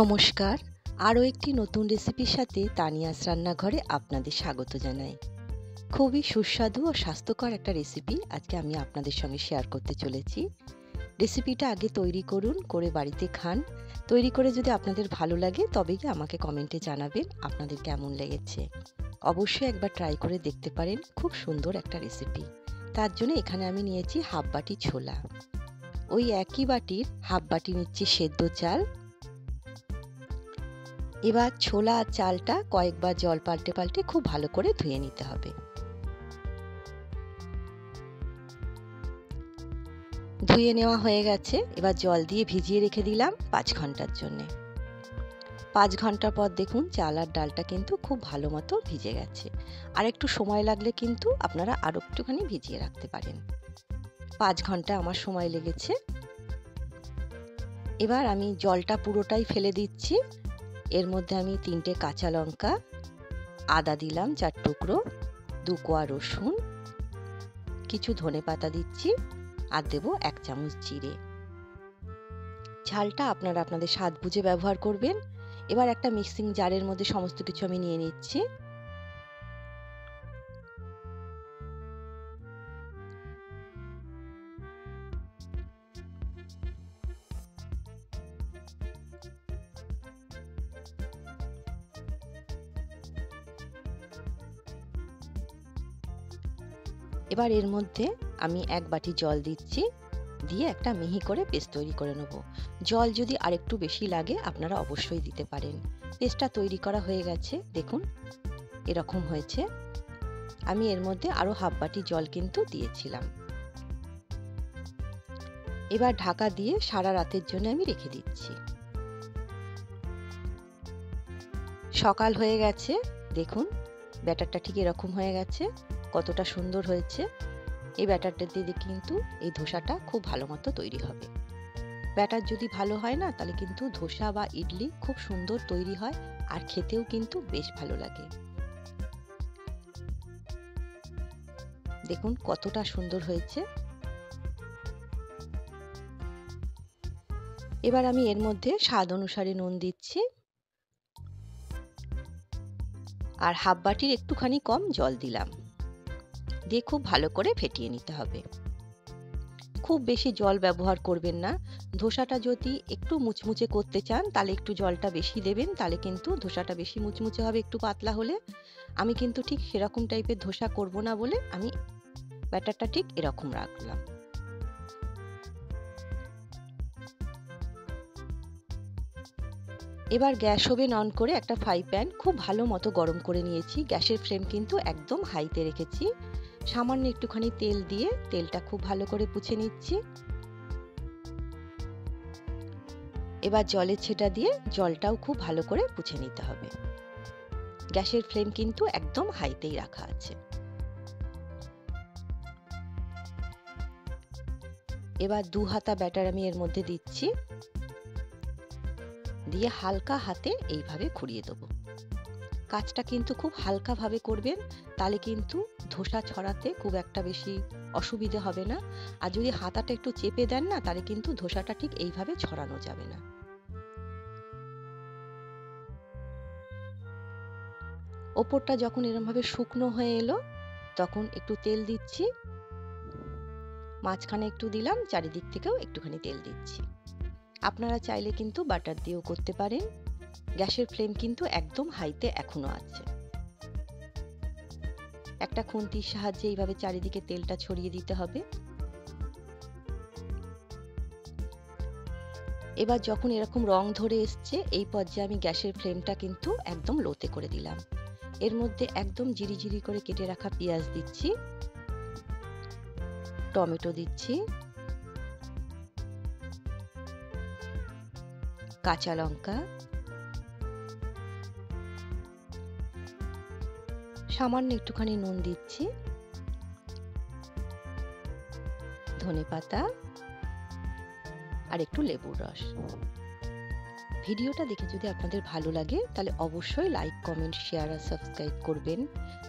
নমস্কার, আরও একটি নতুন রেসিপির সাথে তানিয়াস রান্নাঘরে আপনাদের স্বাগত জানাই। খুবই সুস্বাদু ও স্বাস্থ্যকর একটা রেসিপি আজকে আমি আপনাদের সঙ্গে শেয়ার করতে চলেছি। রেসিপিটা আগে তৈরি করুন, করে বাড়িতে খান। তৈরি করে যদি আপনাদের ভালো লাগে তবেই আমাকে কমেন্টে জানাবেন আপনাদের কেমন লেগেছে। অবশ্যই একবার ট্রাই করে দেখতে পারেন, খুব সুন্দর একটা রেসিপি। তার জন্য এখানে আমি নিয়েছি হাফ বাটি ছোলা। ওই একই বাটির হাফ বাটি নিচ্ছি সেদ্ধ চাল। এবার ছোলা আর চালটা কয়েকবার জল পাল্টে পাল্টে খুব ভালো করে ধুয়ে নিতে হবে। ধুয়ে নেওয়া হয়ে গেছে, এবার জল দিয়ে ভিজিয়ে রেখে দিলাম 5 ঘন্টার জন্য। 5 ঘন্টা পর দেখুন চাল আর ডালটা কিন্তু খুব ভালো মতো ভিজে গেছে। আর একটু সময় লাগলে কিন্তু আপনারা আরও একটুখানি ভিজিয়ে রাখতে পারেন। 5 ঘন্টা আমার সময় লেগেছে। এবার আমি জলটা পুরোটাই ফেলে দিচ্ছি। এর মধ্যে আমি 3টে কাঁচা লঙ্কা, আদা দিলাম 4 টুকরো, 2 কোয়া রসুন, কিছু ধনেপাতা দিচ্ছি আর দেবো 1 চামচ জিরে। ঝালটা আপনারা আপনাদের স্বাদ বুঝে ব্যবহার করবেন। এবার একটা মিক্সিং জারের মধ্যে সমস্ত কিছু আমি নিয়ে নিচ্ছি। এবার এর মধ্যে আমি 1 বাটি জল দিচ্ছি, দিয়ে একটা মিহি করে পেস্ট তৈরি করে নেব। জল যদি আরেকটু বেশি লাগে আপনারা অবশ্যই দিতে পারেন। পেস্টটা তৈরি করা হয়ে গেছে, দেখুন এরকম হয়েছে। আমি এর মধ্যে আরও হাফ বাটি জল কিন্তু দিয়েছিলাম। এবার ঢাকা দিয়ে সারা রাতের জন্য আমি রেখে দিচ্ছি। সকাল হয়ে গেছে, দেখুন ব্যাটারটা ঠিক এরকম হয়ে গেছে। কতটা সুন্দর হয়েছে। এই ব্যাটারটা দিয়ে কিন্তু এই ধোসাটা খুব ভালো মতো তৈরি হবে। ব্যাটার যদি ভালো হয় না, তাহলে কিন্তু ধোসা বা ইডলি খুব সুন্দর তৈরি হয় আর খেতেও কিন্তু বেশ ভালো লাগে। দেখুন কতটা সুন্দর হয়েছে। এবার আমি এর মধ্যে স্বাদ অনুসারে নুন দিচ্ছি আর হাফ বাটির একটুখানি কম জল দিলাম, দিয়ে খুব ভালো করে ফেটিয়ে নিতে হবে। খুব বেশি জল ব্যবহার করবেন না। ধোসাটা যদি একটু মুচমুচে করতে চান তাহলে একটু জলটা বেশি দেবেন, তাহলে কিন্তু ধোসাটা বেশি মুচমুচে হবে একটু পাতলা হলে। আমি কিন্তু ঠিক সেরকম টাইপের ধোসা করব না বলে আমি ব্যাটারটা ঠিক এরকম রাখলাম। এবার গ্যাস ওভেন অন করে একটা ফ্রাই প্যান খুব ভালো মতো গরম করে নিয়েছি। গ্যাসের ফ্লেম কিন্তু একদম হাইতে রেখেছি। সামান্য একটুখানি তেল দিয়ে তেলটা খুব ভালো করে পুছে নিচ্ছি। এবার জলের ছেটা দিয়ে জলটাও খুব ভালো করে পুছে নিতে হবে। গ্যাসের ফ্লেম কিন্তু একদম হাইতেই রাখা আছে। এবার 2 হাতা ব্যাটার আমি এর মধ্যে দিচ্ছি, দিয়ে হালকা হাতে এইভাবে ঘুরিয়ে দেবো। কাজটা কিন্তু খুব হালকাভাবে করবেন, তাহলে কিন্তু ধোসা ছড়াতে খুব একটা বেশি অসুবিধে হবে না। আর যদি হাতাটা একটু চেপে দেন না, তাহলে কিন্তু ধোসাটা ঠিক এইভাবে ছড়ানো যাবে না। ওপরটা যখন এরকমভাবে শুকনো হয়ে এলো, তখন একটু তেল দিচ্ছি, মাঝখানে একটু দিলাম, চারিদিক থেকেও একটুখানি তেল দিচ্ছি। আপনারা চাইলে কিন্তু বাটার দিয়েও করতে পারেন। গ্যাসের ফ্লেম কিন্তু একদম হাইতে এখনো আছে। একটা খুন্তির সাহায্যে এইভাবে চারিদিকে তেলটা ছড়িয়ে দিতে হবে। এবার যখন এরকম রং ধরে এসছে, এই পর্যায়ে আমি গ্যাসের ফ্লেমটা কিন্তু একদম লোতে করে দিলাম। এর মধ্যে একদম জিরি করে কেটে রাখা পেঁয়াজ দিচ্ছি, টমেটো দিচ্ছি, কাঁচা লঙ্কা, সামান্য একটুখানি নুন দিচ্ছি, ধনেপাতা আর একটু লেবুর রস। ভিডিওটা দেখে যদি আপনাদের ভালো লাগে তাহলে অবশ্যই লাইক, কমেন্ট, শেয়ার আর সাবস্ক্রাইব করবেন।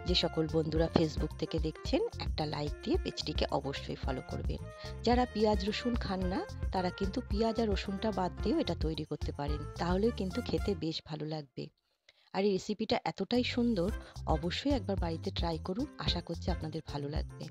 যে সকল বন্ধুরা ফেসবুক থেকে দেখছেন একটা লাইক দিয়ে পেজটিকে অবশ্যই ফলো করবেন। যারা পেঁয়াজ রসুন খান না তারা কিন্তু পেঁয়াজ আর রসুনটা বাদ দিয়েও এটা তৈরি করতে পারেন, তাহলেও কিন্তু খেতে বেশ ভালো লাগবে। আর এই রেসিপিটা এতটাই সুন্দর, অবশ্যই একবার বাড়িতে ট্রাই করুন, আশা করছি আপনাদের ভালো লাগবে।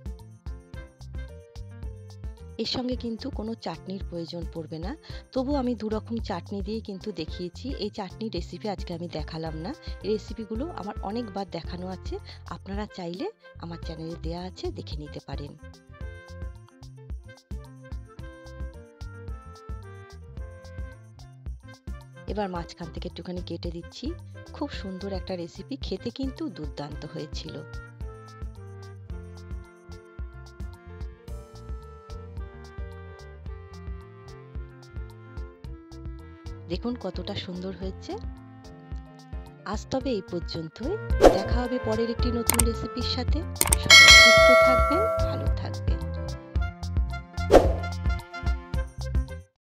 এর সঙ্গে কিন্তু কোনো চাটনির প্রয়োজন পড়বে না, তবু আমি দুরকম চাটনি দিয়ে কিন্তু দেখিয়েছি। এই চাটনির রেসিপি আজকে আমি দেখালাম না, এই রেসিপিগুলো আমার অনেকবার দেখানো আছে, আপনারা চাইলে আমার চ্যানেলে দেয়া আছে, দেখে নিতে পারেন। এবার মাঝখান থেকে একটুখানি কেটে দিচ্ছি। খুব সুন্দর একটা রেসিপি, খেতে কিন্তু দুর্দান্ত হয়েছিল। দেখুন কতটা সুন্দর হয়েছে। আজ তবে এই পর্যন্তই, দেখা হবে পরের একটি নতুন রেসিপির সাথে। সবাই সুস্থ থাকবেন, ভালো থাকবেন।